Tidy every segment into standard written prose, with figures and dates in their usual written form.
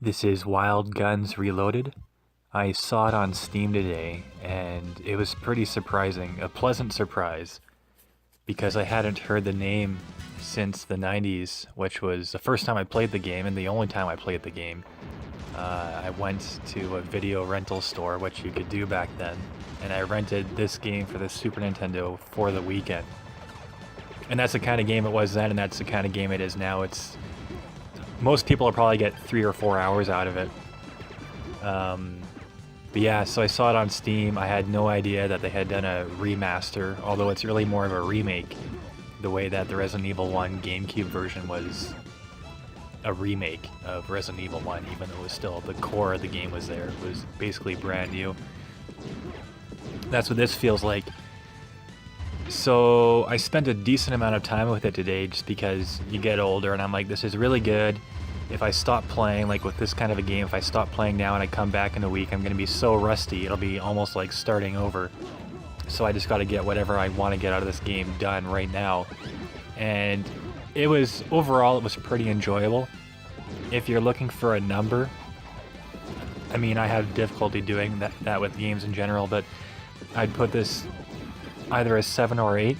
This is Wild Guns Reloaded. I saw it on Steam today, and it was pretty surprising, a pleasant surprise, because I hadn't heard the name since the 90s, which was the first time I played the game and the only time I played the game. I went to a video rental store, which you could do back then, and I rented this game for the Super Nintendo for the weekend. And that's the kind of game it was then, and that's the kind of game it is now. Most people will probably get 3 or 4 hours out of it. But yeah, so I saw it on Steam. I had no idea that they had done a remaster, although it's really more of a remake, the way that the Resident Evil 1 GameCube version was a remake of Resident Evil 1, even though it was still the core of the game was there. It was basically brand new. That's what this feels like. So I spent a decent amount of time with it today just because you get older and I'm like, this is really good. If I stop playing, like with this kind of a game, if I stop playing now and I come back in a week, I'm going to be so rusty, it'll be almost like starting over. So I just got to get whatever I want to get out of this game done right now. And overall, it was pretty enjoyable. If you're looking for a number, I mean, I have difficulty doing that with games in general, but I'd put this either a 7 or 8.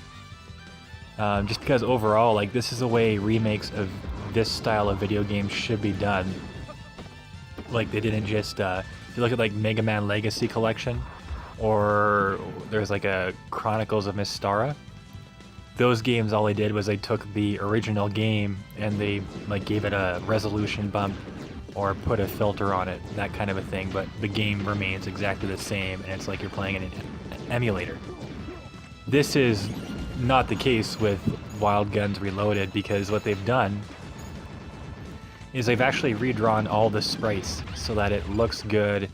Just because overall, like, this is the way remakes of this style of video games should be done. Like, they didn't just, if you look at like Mega Man Legacy Collection, or there's like a Chronicles of Mystara, those games, all they did was they took the original game and they like gave it a resolution bump or put a filter on it, that kind of a thing, but the game remains exactly the same and it's like you're playing in an emulator. This is not the case with Wild Guns Reloaded, because what they've done is they've actually redrawn all the sprites so that it looks good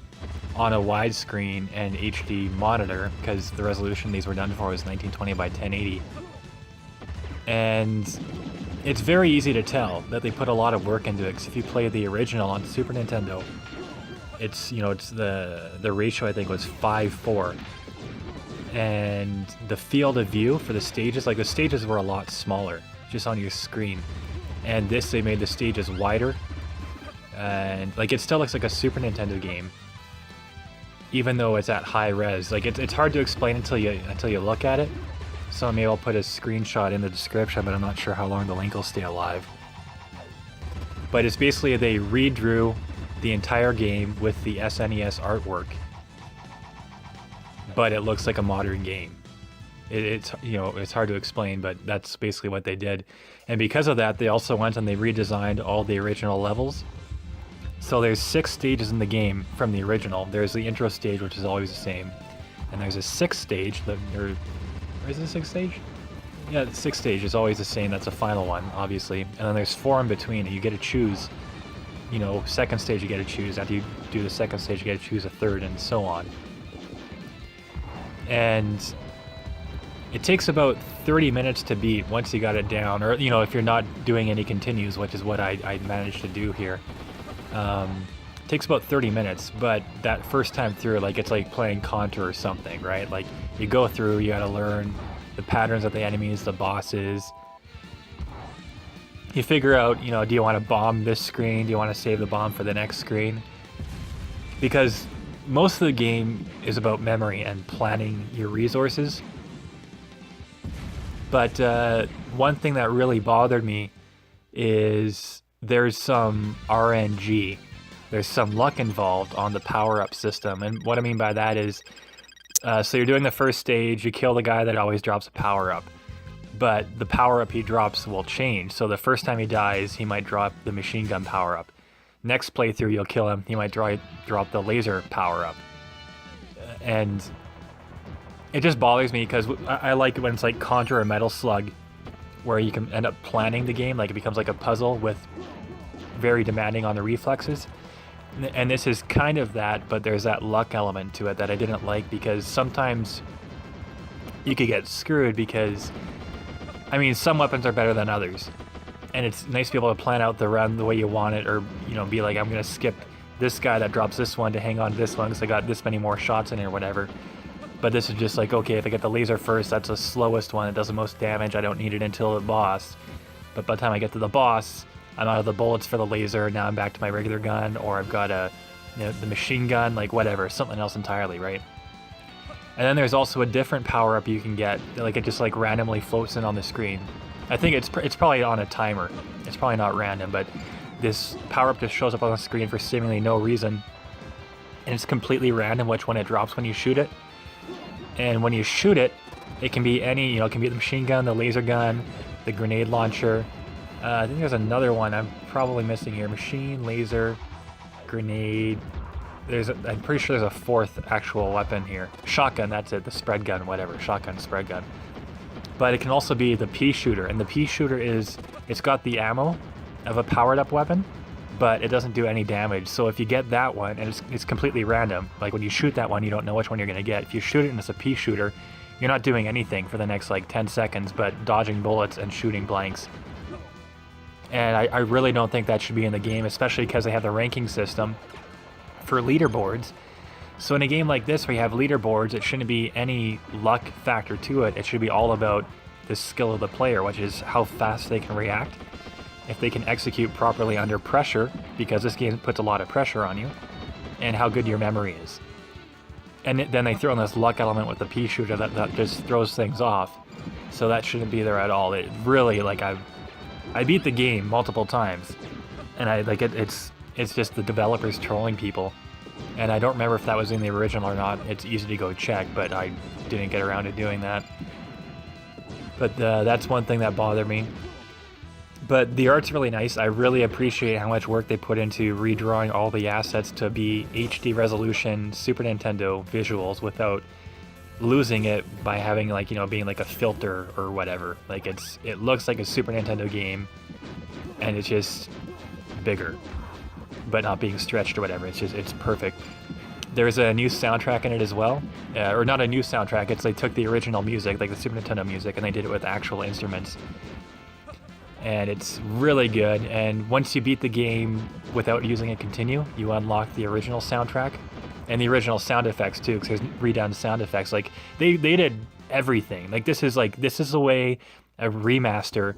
on a widescreen and HD monitor, because the resolution these were done for was 1920 by 1080. And it's very easy to tell that they put a lot of work into it, because if you play the original on Super Nintendo, it's the ratio I think was 5:4. And the field of view for the stages, like the stages were a lot smaller, just on your screen. And this, they made the stages wider, and like it still looks like a Super Nintendo game, even though it's at high res. Like it's hard to explain until you look at it. So maybe I'll put a screenshot in the description, but I'm not sure how long the link will stay alive. But it's basically they redrew the entire game with the SNES artwork, but it looks like a modern game. It's hard to explain, but that's basically what they did. And because of that, they also went and they redesigned all the original levels. So there's 6 stages in the game from the original. There's the intro stage, which is always the same, and there's a 6th stage. Or is it a 6th stage? Yeah, the 6th stage is always the same. That's the final one, obviously. And then there's 4 in between, and you get to choose. 2nd stage you get to choose. After you do the 2nd stage, you get to choose a 3rd, and so on. And it takes about 30 minutes to beat once you got it down, or if you're not doing any continues, which is what I managed to do here. It takes about 30 minutes, but that first time through, like, it's like playing Contra or something, right? Like, you go through, you gotta learn the patterns of the enemies, the bosses. You figure out, do you want to bomb this screen? Do you want to save the bomb for the next screen? Because most of the game is about memory and planning your resources. But one thing that really bothered me is there's some RNG. There's some luck involved on the power-up system. And what I mean by that is, so you're doing the first stage, you kill the guy that always drops a power-up. But the power-up he drops will change. So the first time he dies, he might drop the machine gun power-up. Next playthrough, you'll kill him, he might drop the laser power-up. And it just bothers me because I like it when it's like Contra or Metal Slug, where you can end up planning the game, like it becomes like a puzzle with very demanding on the reflexes. And this is kind of that, but there's that luck element to it that I didn't like, because sometimes you could get screwed because, I mean, some weapons are better than others. And it's nice to be able to plan out the run the way you want it, or, be like, I'm going to skip this guy that drops this one to hang on to this one because I got this many more shots in it or whatever. But this is just like, okay, if I get the laser first, that's the slowest one, it does the most damage, I don't need it until the boss. But by the time I get to the boss, I'm out of the bullets for the laser, now I'm back to my regular gun, or I've got the machine gun, like whatever, something else entirely, right? And then there's also a different power-up you can get, like it just like randomly floats in on the screen. I think it's probably on a timer. It's probably not random, but this power-up just shows up on the screen for seemingly no reason. And it's completely random which one it drops when you shoot it. And when you shoot it, it can be any, it can be the machine gun, the laser gun, the grenade launcher. I think there's another one I'm probably missing here. Machine, laser, grenade. I'm pretty sure there's a fourth actual weapon here. Shotgun, that's it. The spread gun, whatever. Shotgun, spread gun. But it can also be the pea shooter. And the pea shooter it's got the ammo of a powered up weapon, but it doesn't do any damage. So if you get that one, and it's completely random. Like when you shoot that one, you don't know which one you're going to get. If you shoot it and it's a pea shooter, you're not doing anything for the next like 10 seconds, but dodging bullets and shooting blanks. And I really don't think that should be in the game, especially because they have the ranking system for leaderboards. So in a game like this where you have leaderboards, it shouldn't be any luck factor to it. It should be all about the skill of the player, which is how fast they can react, if they can execute properly under pressure, because this game puts a lot of pressure on you, and how good your memory is. And then they throw in this luck element with the pea shooter that just throws things off. So that shouldn't be there at all. It really, like, I beat the game multiple times, and it's just the developers trolling people. And I don't remember if that was in the original or not. It's easy to go check, but I didn't get around to doing that. But that's one thing that bothered me. But the art's really nice. I really appreciate how much work they put into redrawing all the assets to be HD resolution Super Nintendo visuals without losing it by having being like a filter or whatever. Like it looks like a Super Nintendo game, and it's just bigger, but not being stretched or whatever. It's perfect. There's a new soundtrack in it as well, or not a new soundtrack. They took the original music, like the Super Nintendo music, and they did it with actual instruments. And it's really good. And once you beat the game without using a continue, you unlock the original soundtrack and the original sound effects too, because there's redone sound effects. Like they did everything. Like this is the way a remaster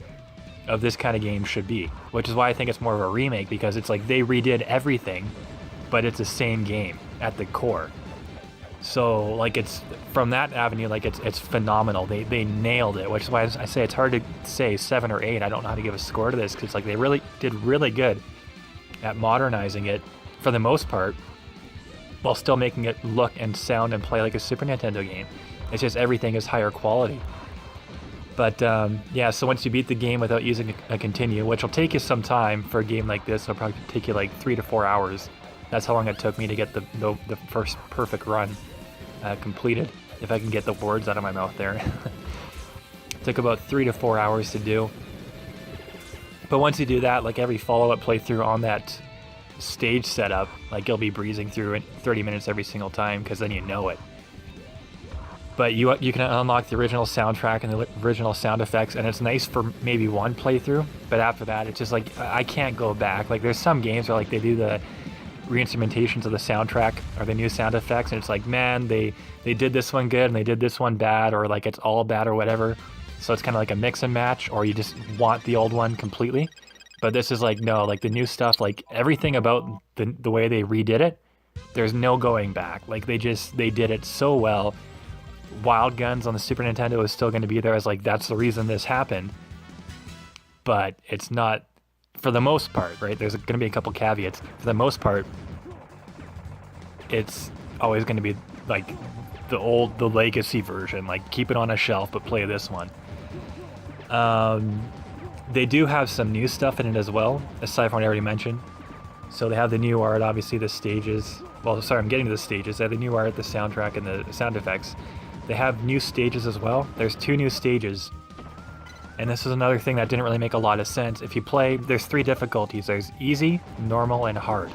of this kind of game should be, which is why I think it's more of a remake, because it's like they redid everything, but it's the same game at the core. So like it's from that avenue, like it's phenomenal. They nailed it, which is why I say it's hard to say 7 or 8. I don't know how to give a score to this, because it's like they really did really good at modernizing it for the most part, while still making it look and sound and play like a Super Nintendo game. It's just everything is higher quality. But yeah, so once you beat the game without using a continue, which will take you some time for a game like this, it'll probably take you like 3 to 4 hours. That's how long it took me to get the first perfect run completed, if I can get the words out of my mouth there. It took about 3 to 4 hours to do. But once you do that, like every follow-up playthrough on that stage setup, like you'll be breezing through it 30 minutes every single time, because then you know it. But you can unlock the original soundtrack and the original sound effects, and it's nice for maybe one playthrough, but after that it's just like I can't go back. Like there's some games where like they do the re-instrumentations of the soundtrack or the new sound effects, and it's like, man, they did this one good and they did this one bad, or like it's all bad or whatever. So it's kind of like a mix and match, or you just want the old one completely. But this is like, no, like the new stuff, like everything about the way they redid it, there's no going back. Like they did it so well. Wild Guns on the Super Nintendo is still going to be there as like, that's the reason this happened. But it's not, for the most part, right? There's going to be a couple caveats. For the most part, it's always going to be like the legacy version. Like keep it on a shelf, but play this one. They do have some new stuff in it as well, aside from what I already mentioned. So they have the new art, obviously the stages. Well, sorry, I'm getting to the stages. They have the new art, the soundtrack, and the sound effects. They have new stages as well. There's 2 new stages. And this is another thing that didn't really make a lot of sense. If you play, there's 3 difficulties. There's easy, normal, and hard.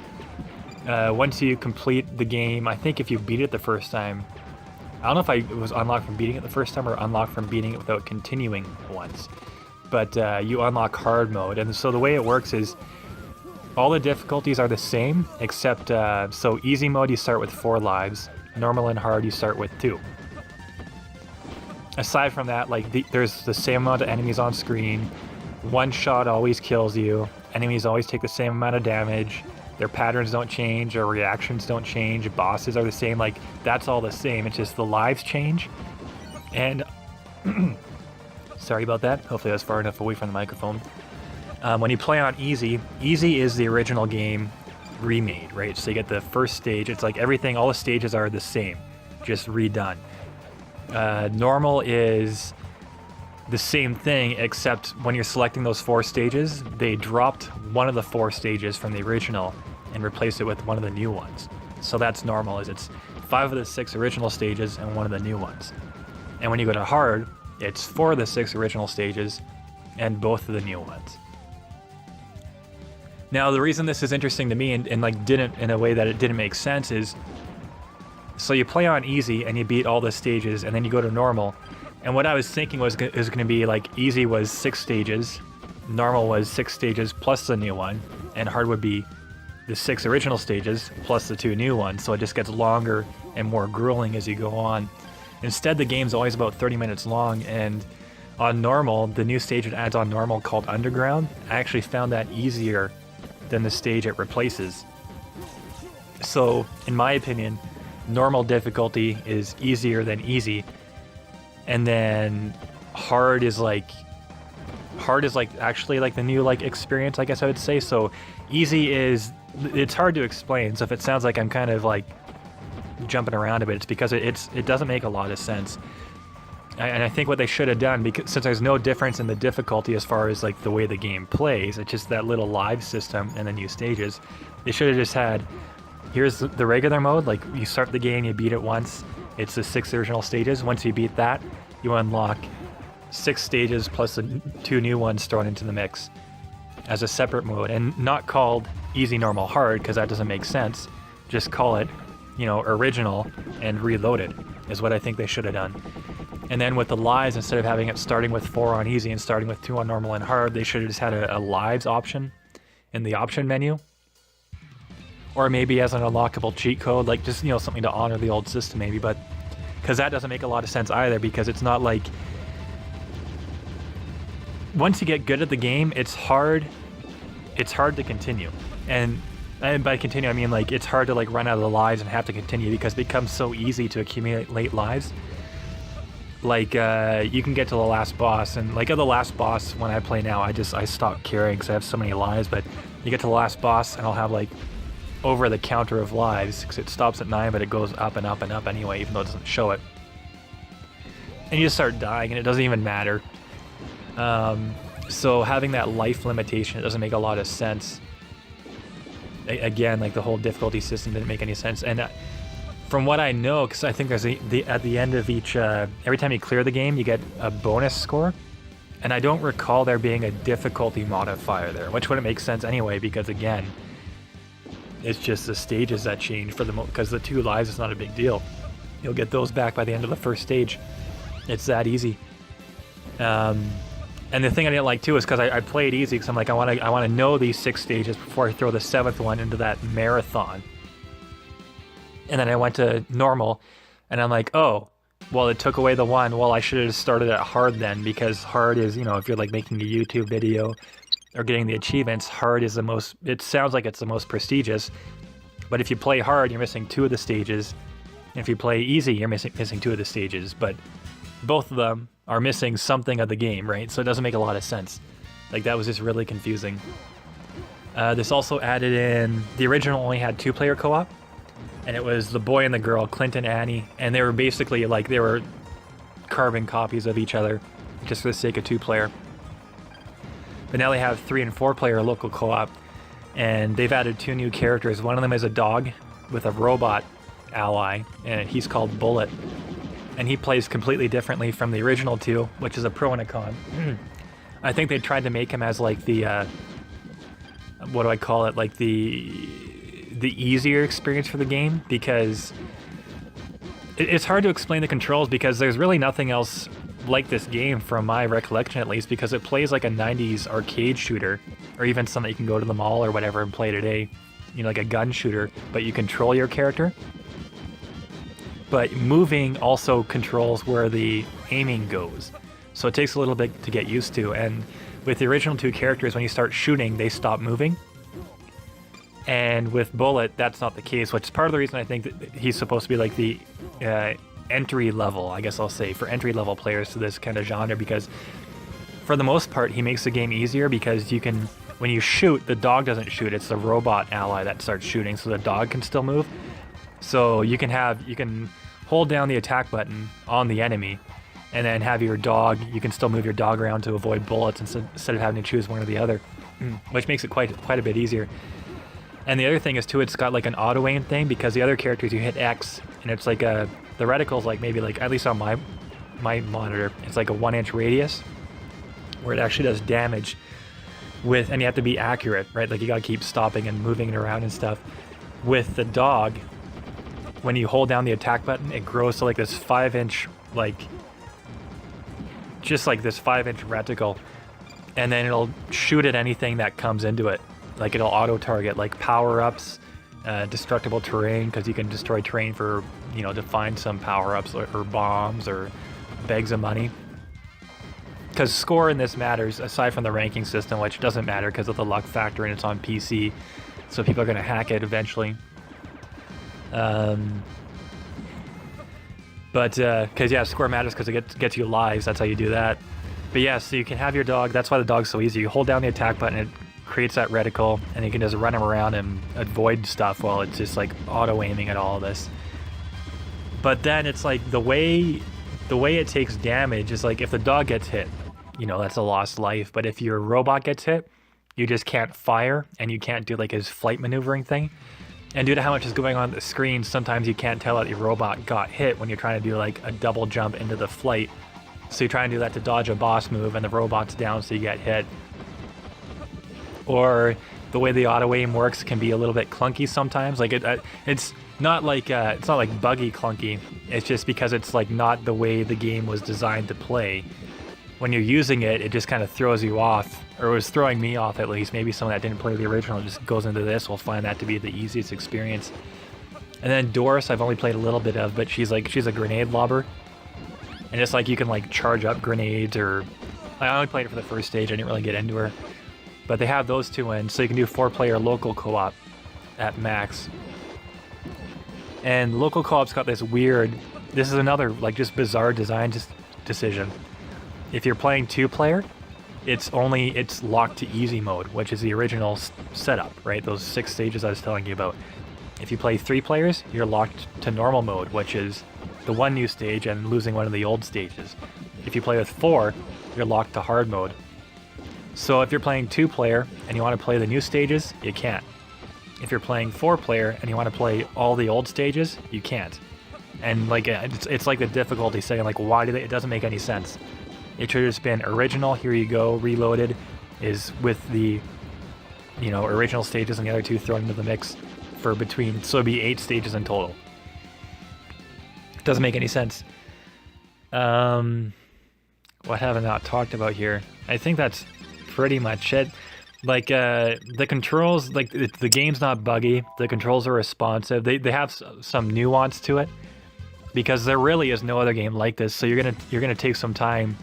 Once you complete the game, I think if you beat it the first time, I don't know if it was unlocked from beating it the first time or unlocked from beating it without continuing once. But you unlock hard mode. And so the way it works is all the difficulties are the same, except so easy mode you start with 4 lives. Normal and hard you start with 2. Aside from that, like there's the same amount of enemies on screen. One shot always kills you. enemies always take the same amount of damage. Their patterns don't change, their reactions don't change, bosses are the same. Like, that's all the same. It's just the lives change. And sorry about that. Hopefully I was far enough away from the microphone. When you play on easy, easy is the original game remade, right? So you get the first stage. It's like everything, all the stages are the same, just redone. Normal is the same thing, except when you're selecting those 4 stages, they dropped one of the 4 stages from the original and replaced it with one of the new ones. So that's normal, is it's 5 of the 6 original stages and 1 of the new ones. And when you go to hard, it's 4 of the 6 original stages and both of the new ones. Now, the reason this is interesting to me and like didn't, in a way that it didn't make sense, is so you play on easy and you beat all the stages and then you go to normal. And what I was thinking was going to be like easy was 6 stages, normal was 6 stages plus the new one, and hard would be the 6 original stages plus the 2 new ones. So it just gets longer and more grueling as you go on. Instead, the game's always about 30 minutes long, and on normal, the new stage it adds on normal called Underground, I actually found that easier than the stage it replaces. So, in my opinion, normal difficulty is easier than easy. And then hard is actually like the new like experience, I guess I would say. So easy is, it's hard to explain. So if it sounds like I'm kind of like jumping around a bit, it's because it doesn't make a lot of sense. And I think what they should have done, because since there's no difference in the difficulty as far as like the way the game plays, it's just that little live system and the new stages, they should have just had, here's the regular mode, like you start the game, you beat it once, it's the 6 original stages. Once you beat that, you unlock 6 stages plus the 2 new ones thrown into the mix as a separate mode, and not called easy, normal, hard, because that doesn't make sense. Just call it, you know, original and reloaded is what I think they should have done. And then with the lives, instead of having it starting with 4 on easy and starting with 2 on normal and hard, they should have just had a lives option in the option menu. Or maybe as an unlockable cheat code, like just, you know, something to honor the old system maybe, but because that doesn't make a lot of sense either, because it's not like, once you get good at the game, it's hard to continue. And by continue, I mean like it's hard to like run out of the lives and have to continue, because it becomes so easy to accumulate lives. Like you can get to the last boss, and like at the last boss when I play now, I stop caring because I have so many lives. But you get to the last boss and I'll have like over the counter of lives, because it stops at 9 but it goes up and up and up anyway, even though it doesn't show it. And you just start dying and it doesn't even matter. So having that life limitation, it doesn't make a lot of sense. Again, like the whole difficulty system didn't make any sense. And from what I know, because I think there's at the end of each, every time you clear the game, you get a bonus score. And I don't recall there being a difficulty modifier there, which wouldn't make sense anyway, because again, it's just the stages that change for the because the 2 lives is not a big deal. You'll get those back by the end of the first stage. It's that easy. And the thing I didn't like too is because I played easy, because I'm like, I want to know these 6 stages before I throw the 7th one into that marathon. And then I went to normal, and I'm like, oh, well, it took away the 1. Well, I should have started at hard then, because hard is, you know, if you're like making a YouTube video or getting the achievements, hard is the most, it sounds like it's the most prestigious. But if you play hard, you're missing 2 of the stages. And if you play easy, you're missing 2 of the stages. But both of them are missing something of the game, right? So it doesn't make a lot of sense. Like, that was just really confusing. This also added in, the original only had 2-player co-op, and it was the boy and the girl, Clint and Annie, and they were basically like, they were carbon copies of each other, just for the sake of 2-player. But now they have 3- and 4-player local co-op, and they've added 2 new characters. One of them is a dog with a robot ally, and he's called Bullet. And he plays completely differently from the original 2, which is a pro and a con. I think they tried to make him as like the, what do I call it? Like the easier experience for the game, because it's hard to explain the controls, because there's really nothing else like this game from my recollection, at least, because it plays like a 90s arcade shooter, or even something that you can go to the mall or whatever and play today, you know, like a gun shooter, but you control your character. But moving also controls where the aiming goes, so it takes a little bit to get used to. And with the original two characters, when you start shooting, they stop moving. And with Bullet, that's not the case, which is part of the reason I think that he's supposed to be like the entry level, I guess I'll say, for entry level players to this kind of genre, because for the most part, he makes the game easier because you can, when you shoot, the dog doesn't shoot, it's the robot ally that starts shooting, so the dog can still move. So you can hold down the attack button on the enemy, and then have your dog, you can still move your dog around to avoid bullets instead of having to choose one or the other, which makes it quite a bit easier. And the other thing is too, it's got like an auto aim thing, because the other characters you hit X, and it's like the reticle's like maybe like, at least on my monitor, it's like a 1-inch radius, where it actually does damage with, and you have to be accurate, right? Like you gotta keep stopping and moving it around and stuff. With the dog, when you hold down the attack button, it grows to like this 5-inch, like, just like this 5-inch reticle, and then it'll shoot at anything that comes into it. Like it'll auto-target, like power-ups, destructible terrain, because you can destroy terrain for, you know, to find some power-ups or bombs or bags of money. Because score in this matters, aside from the ranking system, which doesn't matter because of the luck factor and it's on PC, so people are going to hack it eventually. Because yeah, score matters because it gets you lives, that's how you do that. But yeah, so you can have your dog, that's why the dog's so easy. You hold down the attack button, it creates that reticle, and you can just run him around and avoid stuff while it's just like auto-aiming at all of this. But then it's like the way it takes damage is like if the dog gets hit, you know, that's a lost life. But if your robot gets hit, you just can't fire, and you can't do like his flight maneuvering thing. And due to how much is going on the screen, sometimes you can't tell that your robot got hit when you're trying to do like a double jump into the flight. So you try and do that to dodge a boss move, and the robot's down, so you get hit. Or the way the auto aim works can be a little bit clunky sometimes. Like it's not like buggy clunky. It's just because it's like not the way the game was designed to play. When you're using it, it just kind of throws you off, or it was throwing me off at least. Maybe someone that didn't play the original just goes into this will find that to be the easiest experience. And then Doris, I've only played a little bit of, but she's a grenade lobber, and it's like you can like charge up grenades, or I only played it for the first stage. I didn't really get into her. But they have those two in, so you can do 4-player local co-op at max. And local co-op's got this weird, this is another like just bizarre design decision. If you're playing 2-player, it's locked to easy mode, which is the original setup, right? Those 6 stages I was telling you about. If you play 3 players, you're locked to normal mode, which is the one new stage and losing one of the old stages. If you play with 4, you're locked to hard mode. So if you're playing 2-player and you want to play the new stages, you can't. If you're playing 4-player and you want to play all the old stages, you can't. And like it's like the difficulty saying like, why do they? It doesn't make any sense. It should have just been original, here you go, reloaded, is with the, you know, original stages and the other 2 thrown into the mix for between, so it'd be 8 stages in total. It doesn't make any sense. What have I not talked about here? I think that's pretty much it. Like the controls, like the game's not buggy, the controls are responsive, they have some nuance to it, because there really is no other game like this. So you're gonna take some time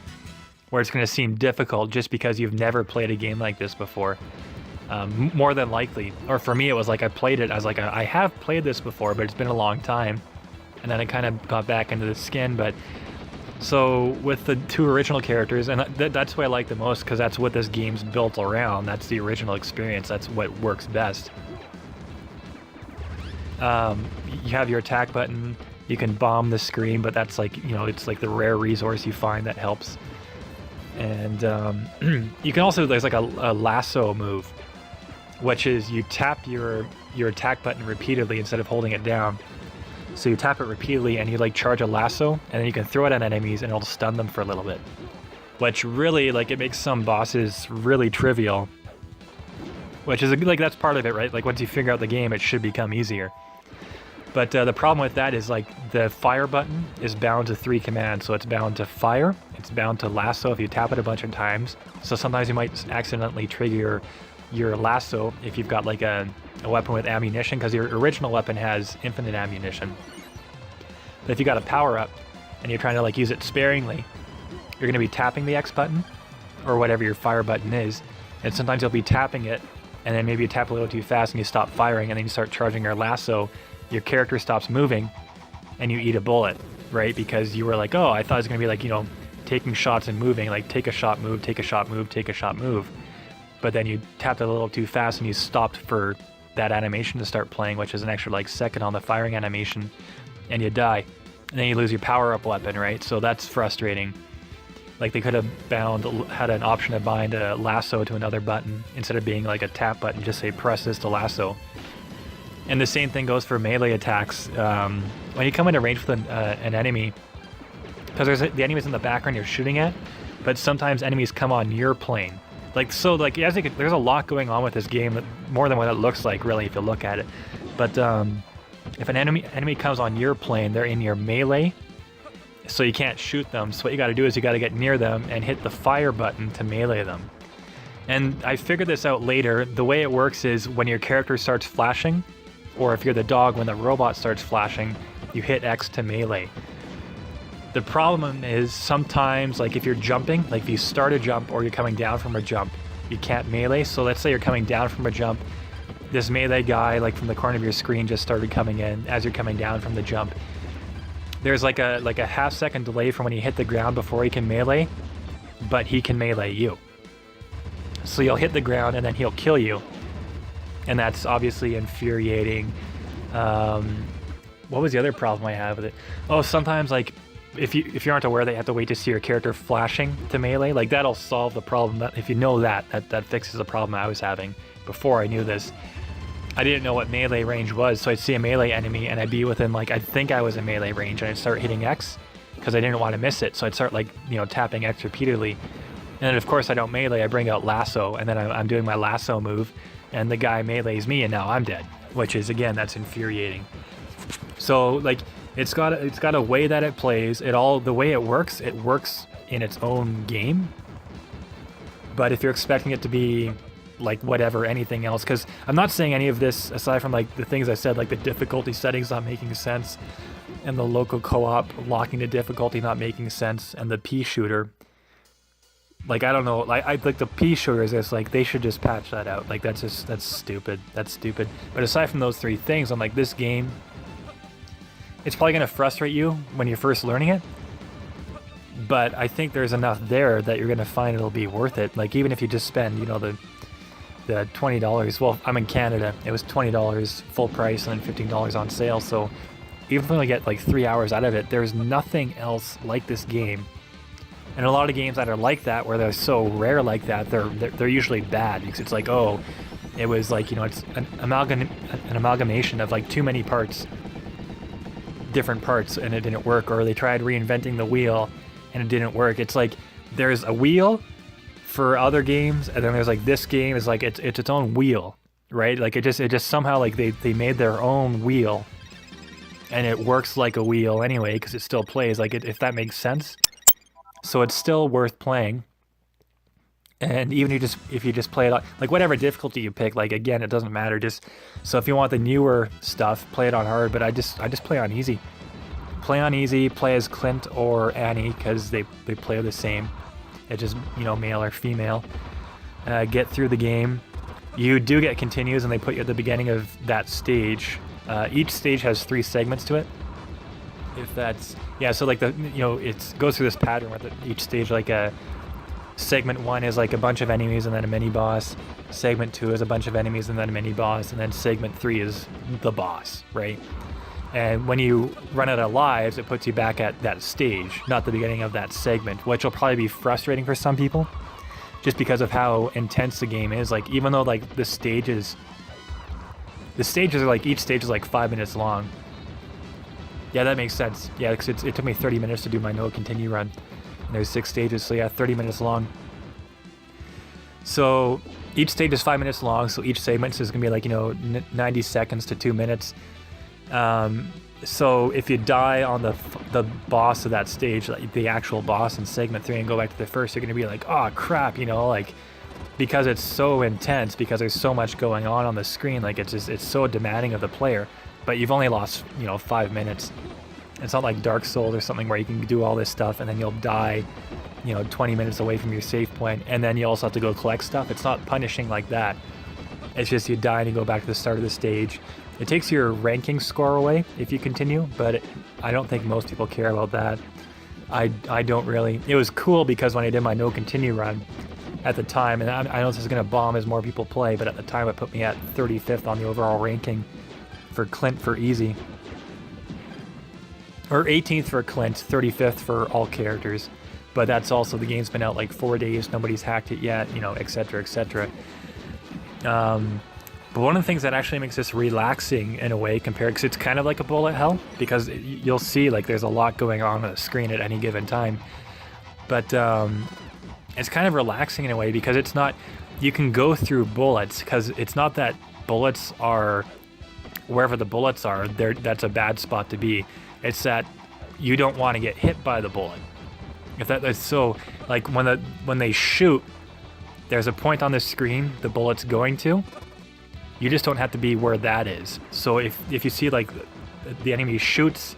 where it's gonna seem difficult just because you've never played a game like this before, more than likely. Or for me, it was like I played it, I was like, I have played this before, but it's been a long time, and then I kind of got back into the skin. But so with the 2 original characters, and that's what I like the most, because that's what this game's built around. That's the original experience. That's what works best. You have your attack button. You can bomb the screen, but that's like, you know, it's like the rare resource you find that helps. And you can also, there's like a lasso move, which is you tap your attack button repeatedly instead of holding it down. So you tap it repeatedly and you like charge a lasso, and then you can throw it at enemies and it'll stun them for a little bit. Which really, like, it makes some bosses really trivial. Which is like, that's part of it, right? Like once you figure out the game, it should become easier. But the problem with that is like the fire button is bound to 3 commands. So it's bound to fire, it's bound to lasso if you tap it a bunch of times. So sometimes you might accidentally trigger your lasso if you've got like a weapon with ammunition, because your original weapon has infinite ammunition. But if you got a power up and you're trying to like use it sparingly, you're going to be tapping the X button, or whatever your fire button is. And sometimes you'll be tapping it, and then maybe you tap a little too fast and you stop firing, and then you start charging your lasso. Your character stops moving, and you eat a bullet, right? Because you were like, oh, I thought it was going to be like, you know, taking shots and moving, like take a shot, move, take a shot, move, take a shot, move. But then you tapped it a little too fast and you stopped for that animation to start playing, which is an extra like second on the firing animation, and you die. And then you lose your power-up weapon, right? So that's frustrating. Like they could have had an option to bind a lasso to another button instead of being like a tap button, just say press this to lasso. And the same thing goes for melee attacks. When you come into range with an enemy, because the enemy's in the background you're shooting at, but sometimes enemies come on your plane. Like, so, like, as there's a lot going on with this game, more than what it looks like, really, if you look at it. But if an enemy comes on your plane, they're in your melee, so you can't shoot them. So what you got to do is you got to get near them and hit the fire button to melee them. And I figured this out later. The way it works is when your character starts flashing, or if you're the dog, when the robot starts flashing, you hit X to melee. The problem is sometimes, like if you're jumping, like if you start a jump or you're coming down from a jump, you can't melee. So let's say you're coming down from a jump, this melee guy, like from the corner of your screen, just started coming in as you're coming down from the jump. There's like a half-second delay from when you hit the ground before he can melee, but he can melee you. So you'll hit the ground and then he'll kill you, and that's obviously infuriating. What was the other problem I have with it? Oh, sometimes like if you aren't aware that you have to wait to see your character flashing to melee, like that'll solve the problem. If you know that fixes the problem I was having before I knew this. I didn't know what melee range was, so I'd see a melee enemy and I'd be within, like, I'd think I was in melee range, and I'd start hitting X because I didn't want to miss it. So I'd start, like, you know, tapping X repeatedly, and then of course I don't melee. I bring out lasso, and then I'm doing my lasso move, and the guy melees me, and now I'm dead, which is, again, that's infuriating. So like it's got a way that it plays. The way it works in its own game. But if you're expecting it to be like whatever, anything else, because I'm not saying any of this aside from like the things I said, like the difficulty settings not making sense, and the local co-op locking the difficulty not making sense, and the pea shooter. Like, I don't know, like the pea shooter is just like, they should just patch that out. Like that's stupid. That's stupid. But aside from those three things, I'm like, this game, it's probably going to frustrate you when you're first learning it, but I think there's enough there that you're going to find it'll be worth it. Like, even if you just spend, you know, the $20, well, I'm in Canada, it was $20 full price and then $15 on sale, so even if you only get like 3 hours out of it, there's nothing else like this game. And a lot of games that are like that, where they're so rare like that, they're usually bad, because it's like, oh, it was like, you know, it's an amalgamation of like too many parts, different parts, and it didn't work, or they tried reinventing the wheel and it didn't work. It's like there's a wheel for other games, and then there's like this game is like it's its own wheel, right? Like it just somehow like they made their own wheel, and it works like a wheel anyway because it still plays, like if that makes sense. So it's still worth playing. And even if you just play it on, like whatever difficulty you pick, like again, it doesn't matter. Just so if you want the newer stuff, play it on hard. But I just play on easy. Play on easy. Play as Clint or Annie because they play the same. It's just, you know, male or female. Get through the game. You do get continues, and they put you at the beginning of that stage. Each stage has 3 segments to it. If that's, yeah. So like it goes through this pattern with each stage, like a. Segment 1 is like a bunch of enemies and then a mini boss. Segment 2 is a bunch of enemies and then a mini boss, and then segment 3 is the boss, right? And when you run out of lives, it puts you back at that stage, not the beginning of that segment, which will probably be frustrating for some people, just because of how intense the game is. Like, even though like the stages are like, each stage is like 5 minutes long. Yeah, that makes sense. Yeah, because it took me 30 minutes to do my no continue run. And there's 6 stages, so yeah, 30 minutes long. So each stage is 5 minutes long, so each segment is going to be like, you know, 90 seconds to 2 minutes. So if you die on the boss of that stage, like the actual boss in segment 3, and go back to the first, you're going to be like, oh crap, you know, like, because it's so intense, because there's so much going on the screen, like it's so demanding of the player, but you've only lost, you know, 5 minutes. It's not like Dark Souls or something where you can do all this stuff and then you'll die, 20 minutes away from your save point, and then you also have to go collect stuff. It's not punishing like that. It's just you die and you go back to the start of the stage. It takes your ranking score away if you continue, but I don't think most people care about that. I don't really. It was cool because when I did my no continue run at the time, and I know this is going to bomb as more people play, but at the time it put me at 35th on the overall ranking for Clint for easy. Or 18th for Clint, 35th for all characters. But that's also, the game's been out like 4 days, nobody's hacked it yet, etc., etc. But one of the things that actually makes this relaxing in a way compared, because it's kind of like a bullet hell, because you'll see like there's a lot going on the screen at any given time. But it's kind of relaxing in a way because it's not, you can go through bullets, because it's not that bullets are, wherever the bullets are, that's a bad spot to be. It's that you don't want to get hit by the bullet. If that's so, like when they shoot, there's a point on the screen the bullet's going to. You just don't have to be where that is. So if you see like the enemy shoots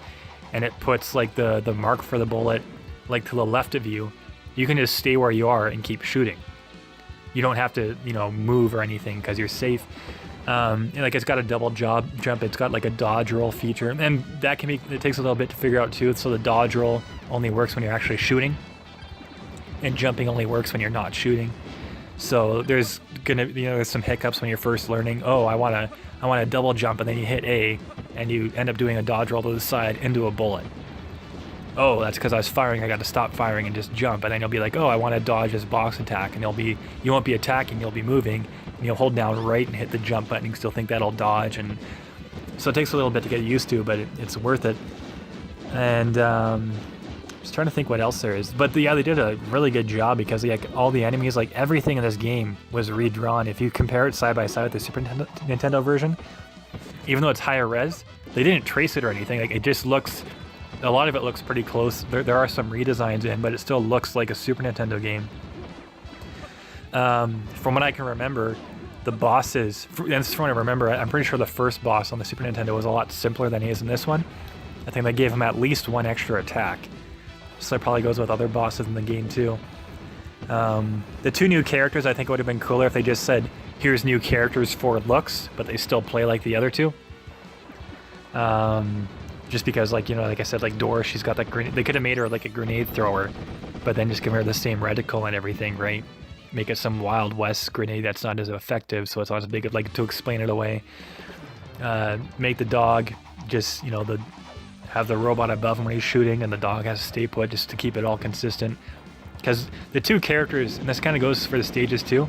and it puts like the mark for the bullet like to the left of you, you can just stay where you are and keep shooting. You don't have to move or anything because you're safe. Like it's got a double jump. It's got like a dodge roll feature, and that can be, it takes a little bit to figure out too. So the dodge roll only works when you're actually shooting, and jumping only works when you're not shooting. So there's gonna there's some hiccups when you're first learning. Oh, I wanna double jump, and then you hit A, and you end up doing a dodge roll to the side into a bullet. Oh, that's because I was firing. I got to stop firing and just jump. And then you'll be like, oh, I want to dodge this box attack, and you won't be attacking. You'll be moving. And you'll hold down right and hit the jump button. You can still think that'll dodge, and so it takes a little bit to get used to, but it's worth it. And just trying to think what else there is. But yeah, they did a really good job because like all the enemies, like everything in this game was redrawn. If you compare it side by side with the Super Nintendo version, even though it's higher res, they didn't trace it or anything. Like it just looks. A lot of it looks pretty close. There are some redesigns in, but it still looks like a Super Nintendo game. From what I can remember, the bosses, and this is from what I remember, I'm pretty sure the first boss on the Super Nintendo was a lot simpler than he is in this one. I think they gave him at least one extra attack. So it probably goes with other bosses in the game too. The two new characters, I think it would have been cooler if they just said, here's new characters for looks, but they still play like the other two. Just because, like, like I said, like Dora, she's got that grenade. They could have made her like a grenade thrower, but then just give her the same reticle and everything, right? Make it some Wild West grenade that's not as effective, so it's not as big of, like, to explain it away. Make the dog just, have the robot above him when he's shooting, and the dog has to stay put just to keep it all consistent. Because the two characters, and this kind of goes for the stages too,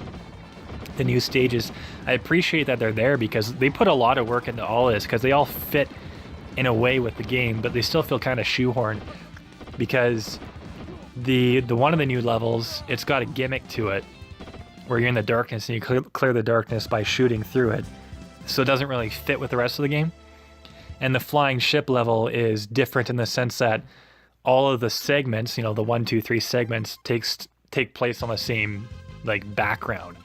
the new stages, I appreciate that they're there because they put a lot of work into all this, because they all fit in a way with the game, but they still feel kind of shoehorned, because the one of the new levels, it's got a gimmick to it where you're in the darkness and you clear the darkness by shooting through it, so it doesn't really fit with the rest of the game. And the flying ship level is different in the sense that all of the segments, the 1, 2, 3 segments take place on the same like background,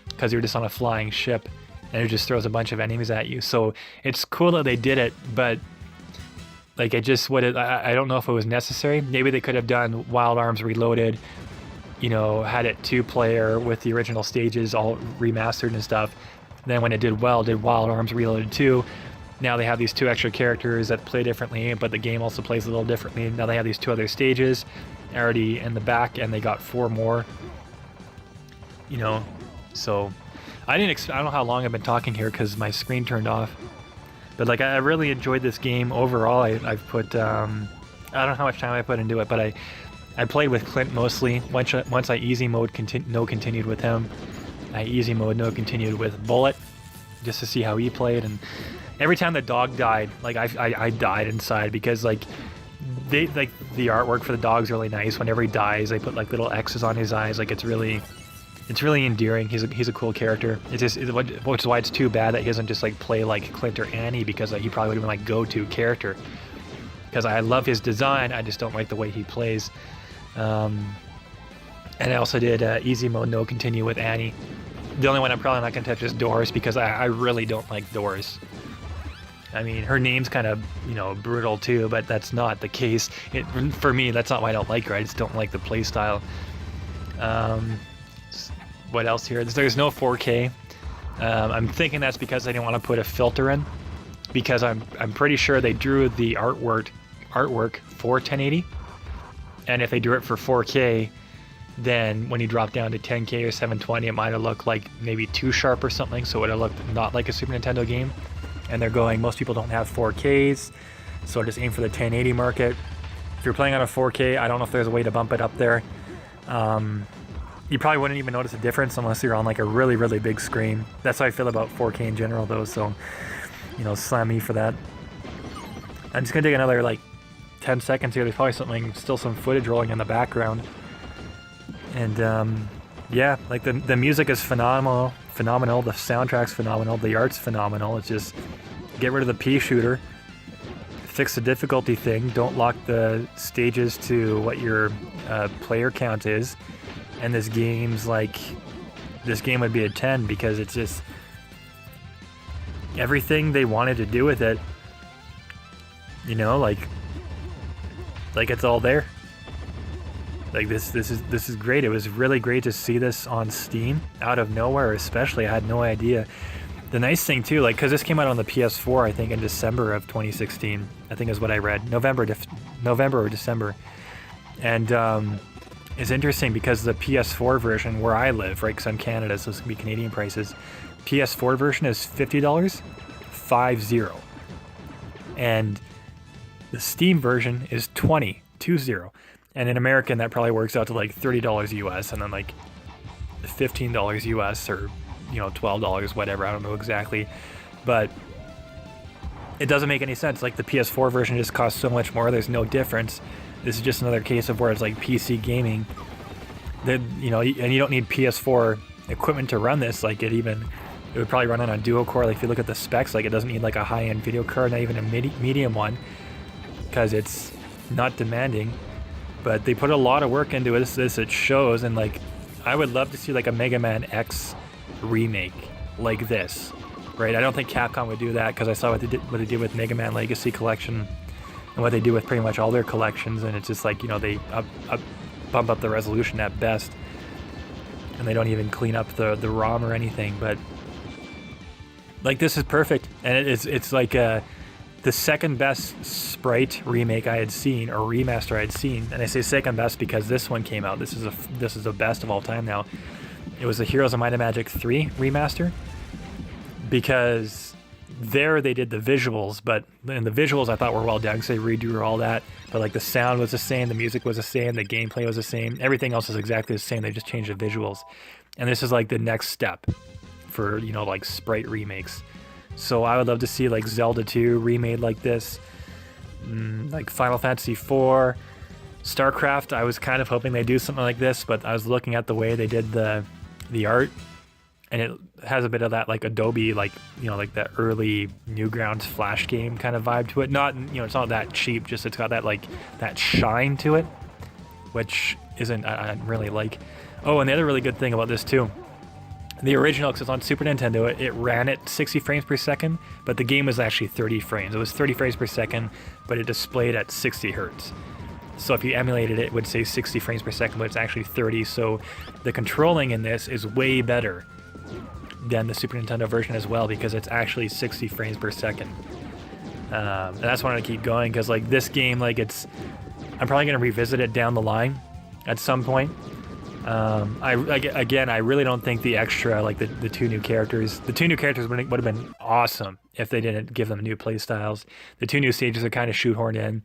because you're just on a flying ship and it just throws a bunch of enemies at you. So it's cool that they did it, but like it just I don't know if it was necessary. Maybe they could have done Wild Arms Reloaded, had it 2-player with the original stages all remastered and stuff. Then when it did Wild Arms Reloaded 2. Now they have these 2 extra characters that play differently, but the game also plays a little differently. Now they have these 2 other stages already in the back, and they got 4 more. So I don't know how long I've been talking here because my screen turned off. But like I really enjoyed this game overall. I've put I don't know how much time I put into it, but I played with Clint mostly. Once I easy mode continued with him. I easy mode no continued with Bullet, just to see how he played. And every time the dog died, like I died inside, because like the artwork for the dog's really nice. Whenever he dies, they put like little X's on his eyes. Like it's really endearing. He's a cool character. Which is why it's too bad that he doesn't just like play like Clint or Annie, because he probably would have been like go-to character. Because I love his design, I just don't like the way he plays. And I also did easy mode no continue with Annie. The only one I'm probably not gonna touch is Doris, because I really don't like Doris. I mean, her name's kind of, you know, brutal too, but that's not the case. For me, that's not why I don't like her. I just don't like the play style. What else here? There's no 4K. I'm thinking that's because they didn't want to put a filter in, because I'm pretty sure they drew the artwork for 1080, and if they drew it for 4K, then when you drop down to 10K or 720, it might have looked like maybe too sharp or something, so it would have looked not like a Super Nintendo game. And they're going, most people don't have 4Ks, so just aim for the 1080 market. If you're playing on a 4K, I don't know if there's a way to bump it up there. You probably wouldn't even notice a difference unless you're on like a really, really big screen. That's how I feel about 4K in general though, so, you know, slam me for that. I'm just gonna take another like 10 seconds here. There's probably still some footage rolling in the background. And yeah, like the music is phenomenal, the soundtrack's phenomenal, the art's phenomenal. It's just, get rid of the pea shooter, fix the difficulty thing, don't lock the stages to what your player count is, and this game would be a 10, because it's just everything they wanted to do with it, you know, like it's all there. Like this is great. It was really great to see this on Steam out of nowhere, especially. I had no idea. The nice thing too, like, because this came out on the PS4, I think in December of 2016, I think is what I read, November or December. And it's interesting because the PS4 version where I live, right, because I'm Canada, so it's gonna be Canadian prices, PS4 version is $50, 50, and the Steam version is $20. And in American, that probably works out to like $30 US, and then like $15 US, or, you know, $12, whatever. I don't know exactly, but it doesn't make any sense. Like the PS4 version just costs so much more. There's no difference. This is just another case of where it's like PC gaming. That, you know, and you don't need PS4 equipment to run this. Like it would probably run on a dual core. Like if you look at the specs, like it doesn't need like a high-end video card, not even a medium one, because it's not demanding. But they put a lot of work into this. It shows, and like, I would love to see like a Mega Man X remake like this, right? I don't think Capcom would do that, because I saw what they did with Mega Man Legacy Collection, and what they do with pretty much all their collections, and it's just like, you know, they bump up the resolution at best, and they don't even clean up the ROM or anything. But like, this is perfect, and it's like the second best sprite remake I had seen, or remaster I had seen. And I say second best because this one came out. This is the best of all time now. It was the Heroes of Might and Magic 3 remaster, because there they did the visuals, but in the visuals I thought were well done, because they redrew all that. But like the sound was the same, the music was the same, the gameplay was the same, everything else is exactly the same. They just changed the visuals, and this is like the next step for, you know, like sprite remakes. So I would love to see like Zelda 2 remade like this, like Final Fantasy 4, StarCraft. I was kind of hoping they'd do something like this, but I was looking at the way they did the art, and it has a bit of that like Adobe, like, you know, like that early Newgrounds Flash game kind of vibe to it. Not, you know, it's not that cheap, just it's got that like that shine to it, which isn't I really like. Oh, and the other really good thing about this too, the original, because it's on Super Nintendo, it ran at 60 frames per second, but the game was actually 30 frames. It was 30 frames per second, but it displayed at 60 hertz. So if you emulated it, it would say 60 frames per second, but it's actually 30. So the controlling in this is way better than the Super Nintendo version as well, because it's actually 60 frames per second. And that's why I want to keep going, because like this game, like I'm probably going to revisit it down the line at some point. I really don't think the extra, like the two new characters would have been awesome if they didn't give them new play styles. The two new stages are kind of shoehorned in.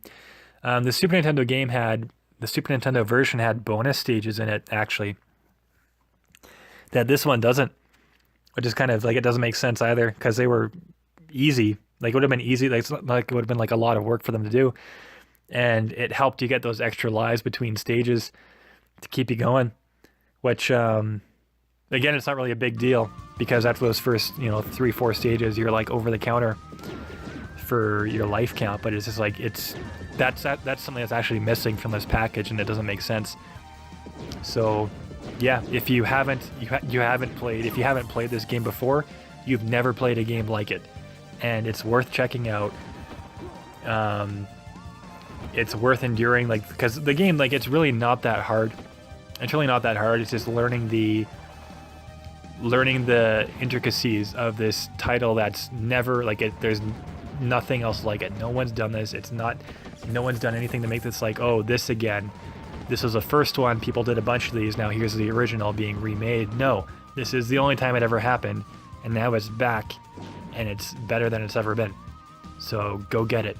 The Super Nintendo version had bonus stages in it, actually, that this one doesn't, which is kind of like, it doesn't make sense either, because they were easy. Like it would have been easy. Like, it's not like it would have been like a lot of work for them to do, and it helped you get those extra lives between stages to keep you going. Which, again, it's not really a big deal, because after those first, 3-4 stages, you're like over the counter for your life count. But it's just like, that's something that's actually missing from this package, and it doesn't make sense. So, yeah, if you haven't played this game before, you've never played a game like it. and it's worth checking out. It's worth enduring, like, because the game, like, it's really not that hard. It's really not that hard. It's just learning the intricacies of this title that's never, like, there's nothing else like it. No one's done this. No one's done anything to make this like, oh, this again. This was the first one. People did a bunch of these. Now here's the original being remade. No, this is the only time it ever happened, and now it's back, and it's better than it's ever been. So go get it.